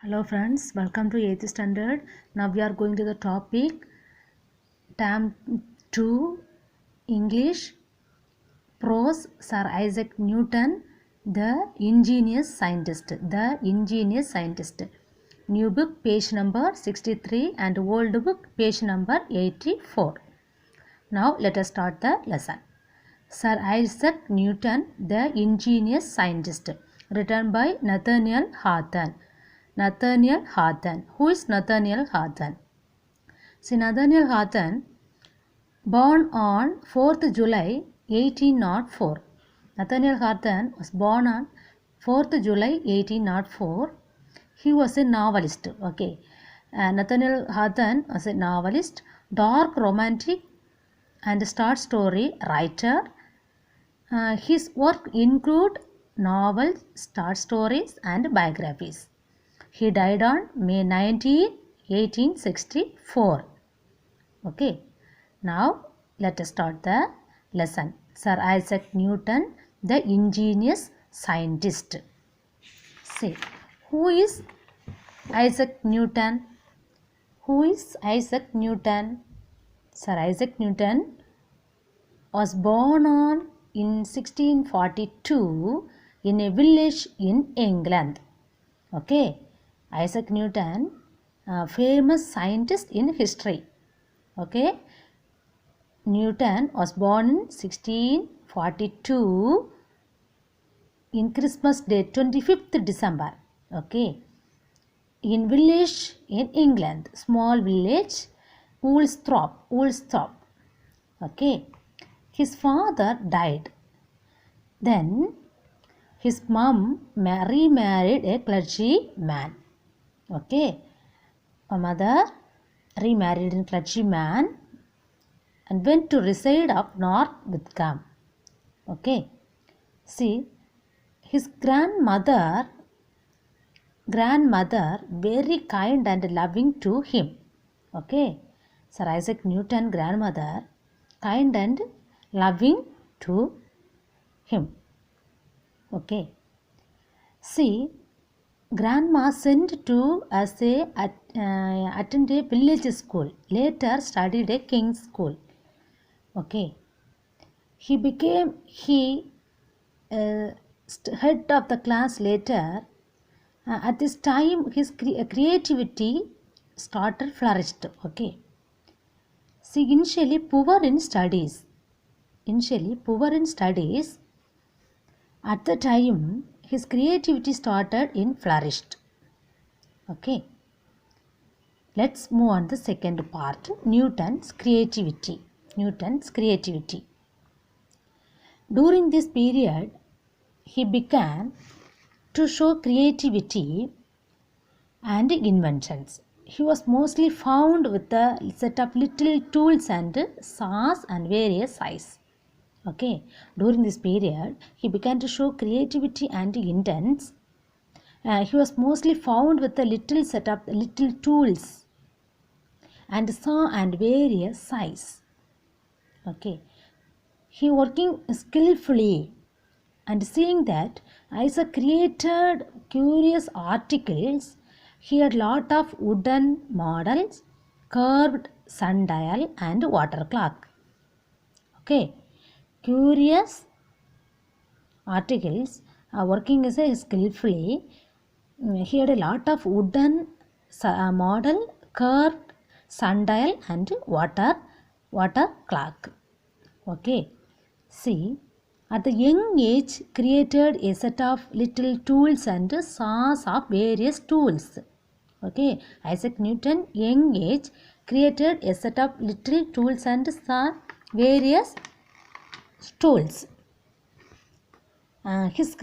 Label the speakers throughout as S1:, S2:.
S1: Hello friends, welcome to 8th standard. Now we are going to the topic Term 2 English Prose Sir Isaac Newton, the ingenious scientist. The ingenious scientist. New book page number 63 and old book page number 84. Now let us start the lesson. Sir Isaac Newton, the ingenious scientist, written by Nathaniel Hawthorne. Nathaniel Hawthorne. Who is Nathaniel Hawthorne? See, Nathaniel Hawthorne, born on 4th July 1804. Nathaniel Hawthorne was born on 4th July 1804. He was a novelist. Okay. Nathaniel Hawthorne was a novelist, dark romantic and short story writer. His work include novels, short stories and biographies. He died on May 19, 1864. Okay. Now let us start the lesson. Sir Isaac Newton, the ingenious scientist. See, who is Isaac Newton? Who is Isaac Newton? Sir Isaac Newton was born on in 1642 in a village in England. Okay. Isaac Newton, a famous scientist in history. Okay. Newton was born in 1642 in Christmas Day, 25th December. Okay. In village in England, small village, Woolsthorpe. Okay. His father died. Then his mom remarried a clergyman. Okay. A mother remarried a clergyman and went to reside up north Wickham. Okay. See, his grandmother very kind and loving to him. Okay. Sir Isaac Newton grandmother kind and loving to him. Okay. See, grandma sent to as a attend a village school. Later studied a king's school. Okay. He became head of the class later. At this time, his creativity started flourished. Okay. See, initially poor in studies. At the time, his creativity started in flourished. Okay. Let's move on the second part. Newton's creativity. During this period, he began to show creativity and inventions. He was mostly found with a set of little tools and saws and various sizes. Okay. During this period, he began to show creativity and intents. He was mostly found with a little set of little tools and saw and various size. Okay. He working skillfully and seeing that Isaac created curious articles. He had lot of wooden models, curved sundial and water clock. Okay. Curious articles working as a skillfully. He had a lot of wooden model, curved sundial and water clock. Okay. See, at the young age created a set of little tools and saws of various tools. Okay. Isaac Newton, young age, created a set of little tools and various tools. His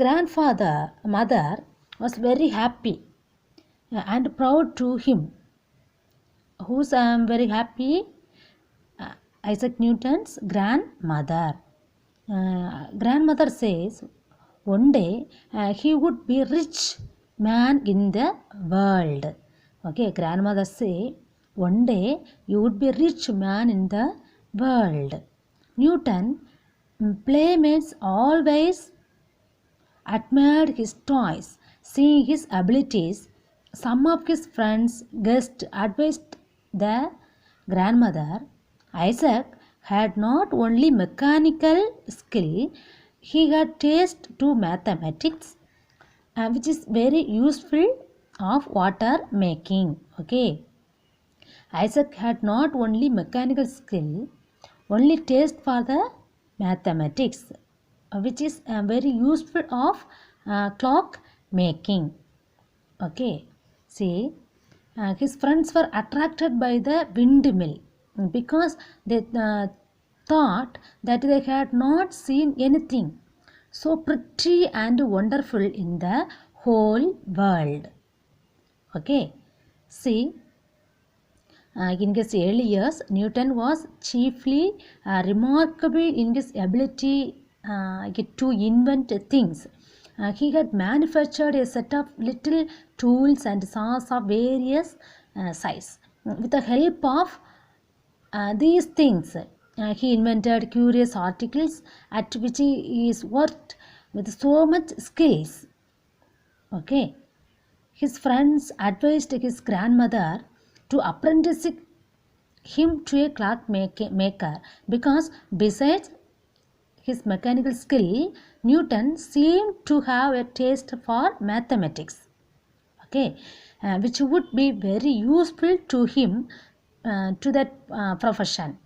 S1: mother was very happy and proud to him. Who's very happy? Isaac Newton's grandmother. Grandmother says one day he would be rich man in the world. Okay, grandmother say one day you would be rich man in the world. Newton playmates always admired his toys, seeing his abilities some of his friends guests advised the grandmother. Isaac had not only mechanical skill, he had taste to mathematics, which is very useful of water making. Okay, Isaac had not only mechanical skill, only taste for the mathematics, which is very useful of clock making. Okay, see, his friends were attracted by the windmill because they thought that they had not seen anything so pretty and wonderful in the whole world. Okay, see, in his early years, Newton was chiefly remarkable in his ability to invent things. He had manufactured a set of little tools and saws of various size. With the help of these things, he invented curious articles at which he is worked with so much skills. Okay. His friends advised his grandmother to apprentice him to a clock maker because besides his mechanical skill, Newton seemed to have a taste for mathematics. Okay, which would be very useful to him to that profession.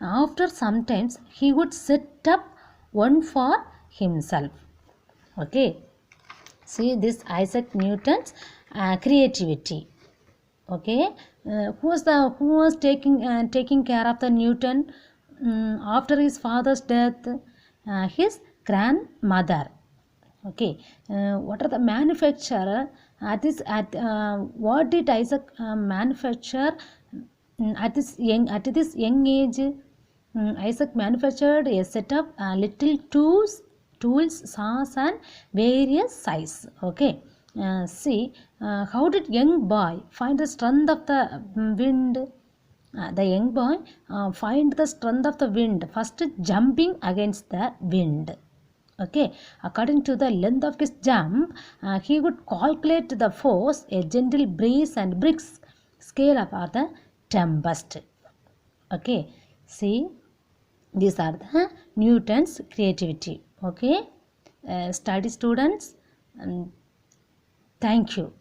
S1: After sometimes he would set up one for himself. Okay, see this Isaac Newton's creativity. Okay, who was taking care of the Newton after his father's death? His grandmother. Okay, what are the manufacturer what did Isaac manufacture at this young age? Isaac manufactured a set of little tools, saws and various size. Okay, see, how did young boy find the strength of the wind? The young boy find the strength of the wind first jumping against the wind. Okay, according to the length of his jump, he would calculate the force, a gentle breeze and bricks scale of the tempest. Okay, see, these are the Newton's creativity. Okay, study students, thank you.